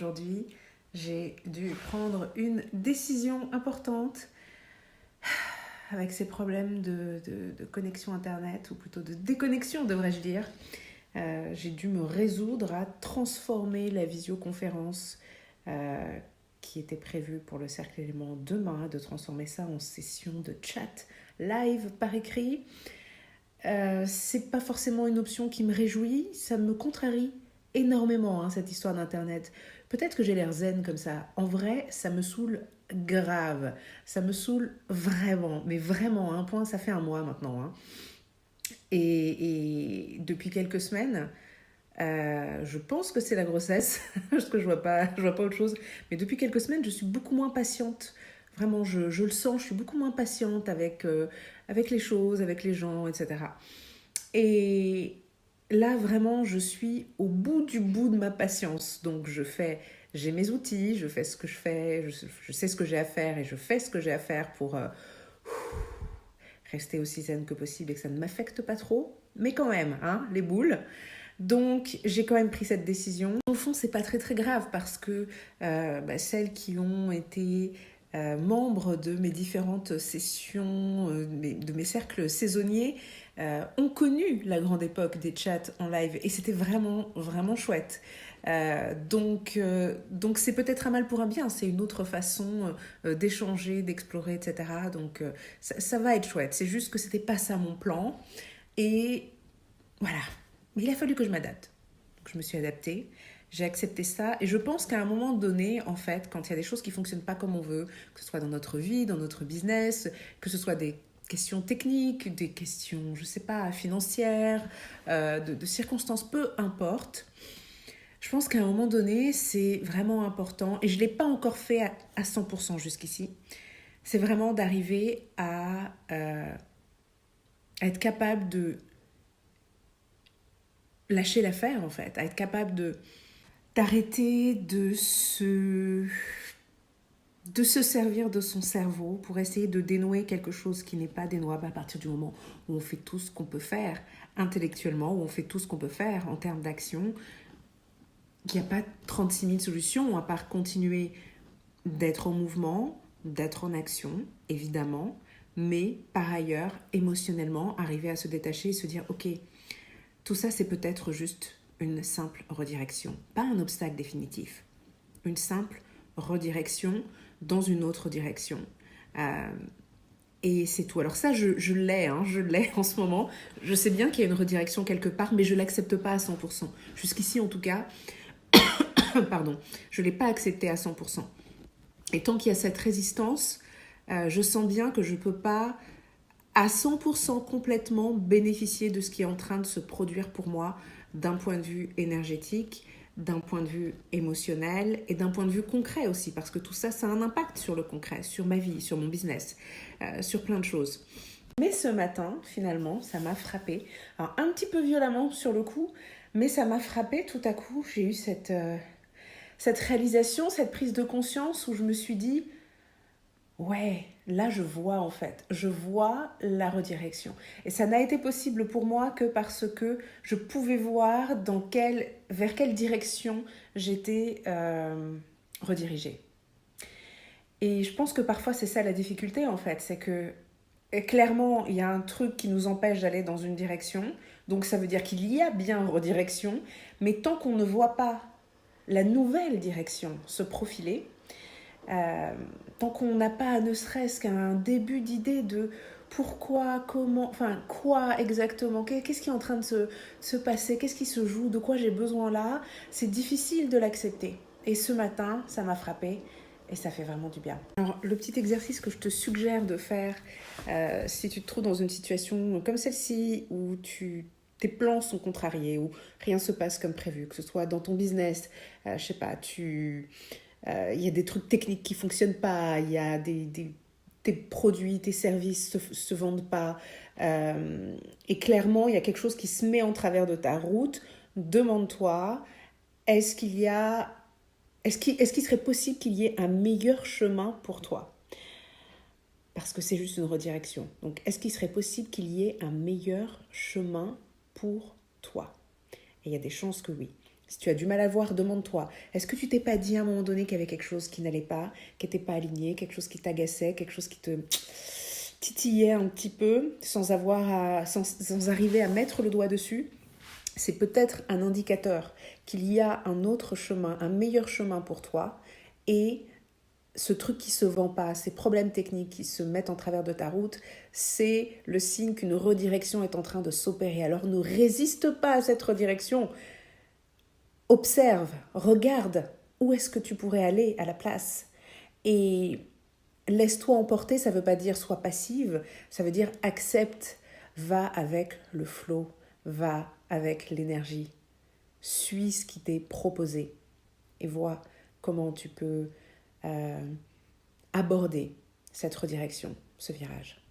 aujourd'hui, j'ai dû prendre une décision importante avec ces problèmes de connexion Internet, ou plutôt de déconnexion, devrais-je dire. J'ai dû me résoudre à transformer la visioconférence qui était prévue pour le Cercle Élément demain, de transformer ça en session de chat live par écrit. C'est pas forcément une option qui me réjouit, ça me contrarie énormément, cette histoire d'Internet. Peut-être que j'ai l'air zen comme ça. En vrai, ça me saoule grave. Ça me saoule vraiment, mais vraiment, à un point, ça fait un mois maintenant. Et depuis quelques semaines, je pense que c'est la grossesse, parce que je vois pas autre chose. Mais depuis quelques semaines, je suis beaucoup moins patiente. Vraiment, je le sens, je suis beaucoup moins patiente avec les choses, avec les gens, etc. Et là, vraiment, je suis au bout du bout de ma patience. Donc, j'ai mes outils, je fais ce que je fais, je sais ce que j'ai à faire et je fais ce que j'ai à faire pour rester aussi zen que possible et que ça ne m'affecte pas trop. Mais quand même, les boules. Donc, j'ai quand même pris cette décision. Au fond, c'est pas très très grave parce que celles qui ont été membres de mes différentes sessions, de mes cercles saisonniers, ont connu la grande époque des chats en live et c'était vraiment vraiment chouette. Donc c'est peut-être un mal pour un bien, c'est une autre façon d'échanger, d'explorer, etc. Donc ça va être chouette. C'est juste que c'était pas ça mon plan et voilà. Mais il a fallu que je m'adapte. Donc je me suis adaptée. J'ai accepté ça et je pense qu'à un moment donné, en fait, quand il y a des choses qui ne fonctionnent pas comme on veut, que ce soit dans notre vie, dans notre business, que ce soit des questions techniques, des questions, je ne sais pas, financières, de circonstances, peu importe, je pense qu'à un moment donné, c'est vraiment important, et je ne l'ai pas encore fait à 100% jusqu'ici, c'est vraiment d'arriver à être capable de lâcher l'affaire, en fait, à être capable d'arrêter de se servir de son cerveau pour essayer de dénouer quelque chose qui n'est pas dénouable à partir du moment où on fait tout ce qu'on peut faire intellectuellement, où on fait tout ce qu'on peut faire en termes d'action. Il n'y a pas 36 000 solutions à part continuer d'être en mouvement, d'être en action, évidemment, mais par ailleurs, émotionnellement, arriver à se détacher et se dire « Ok, tout ça, c'est peut-être juste une simple redirection, pas un obstacle définitif, une simple redirection dans une autre direction. » Et c'est tout. Alors ça, je l'ai en ce moment. Je sais bien qu'il y a une redirection quelque part, mais je ne l'accepte pas à 100%. Jusqu'ici, en tout cas, pardon, je ne l'ai pas accepté à 100%. Et tant qu'il y a cette résistance, je sens bien que je ne peux pas à 100% complètement bénéficier de ce qui est en train de se produire pour moi d'un point de vue énergétique, d'un point de vue émotionnel et d'un point de vue concret aussi, parce que tout ça, ça a un impact sur le concret, sur ma vie, sur mon business, sur plein de choses. Mais ce matin, finalement, ça m'a frappée. Alors, un petit peu violemment sur le coup, mais ça m'a frappée tout à coup. J'ai eu cette réalisation, cette prise de conscience où je me suis dit ouais, là je vois en fait, je vois la redirection. Et ça n'a été possible pour moi que parce que je pouvais voir vers quelle direction j'étais redirigée. Et je pense que parfois c'est ça la difficulté en fait, c'est que clairement il y a un truc qui nous empêche d'aller dans une direction, donc ça veut dire qu'il y a bien redirection, mais tant qu'on ne voit pas la nouvelle direction se profiler, tant qu'on n'a pas ne serait-ce qu'un début d'idée de pourquoi, comment, enfin quoi exactement, qu'est-ce qui est en train de se passer, qu'est-ce qui se joue, de quoi j'ai besoin là, c'est difficile de l'accepter. Et ce matin, ça m'a frappée et ça fait vraiment du bien. Alors le petit exercice que je te suggère de faire si tu te trouves dans une situation comme celle-ci où tes plans sont contrariés, où rien se passe comme prévu, que ce soit dans ton business, je sais pas, il y a des trucs techniques qui ne fonctionnent pas, il y a tes produits, tes services se vendent pas, et clairement, il y a quelque chose qui se met en travers de ta route. Demande-toi, est-ce qu'il serait possible qu'il y ait un meilleur chemin pour toi ? Parce que c'est juste une redirection. Donc, est-ce qu'il serait possible qu'il y ait un meilleur chemin pour toi ? Et il y a des chances que oui. Si tu as du mal à voir, demande-toi, est-ce que tu t'es pas dit à un moment donné qu'il y avait quelque chose qui n'allait pas, qui n'était pas aligné, quelque chose qui t'agaçait, quelque chose qui te titillait un petit peu sans arriver à mettre le doigt dessus? C'est peut-être un indicateur qu'il y a un autre chemin, un meilleur chemin pour toi, et ce truc qui se vend pas, ces problèmes techniques qui se mettent en travers de ta route, c'est le signe qu'une redirection est en train de s'opérer. Alors ne résiste pas à cette redirection. Observe, regarde où est-ce que tu pourrais aller à la place. Et laisse-toi emporter, ça ne veut pas dire sois passive, ça veut dire accepte, va avec le flow, va avec l'énergie. Suis ce qui t'est proposé et vois comment tu peux aborder cette redirection, ce virage.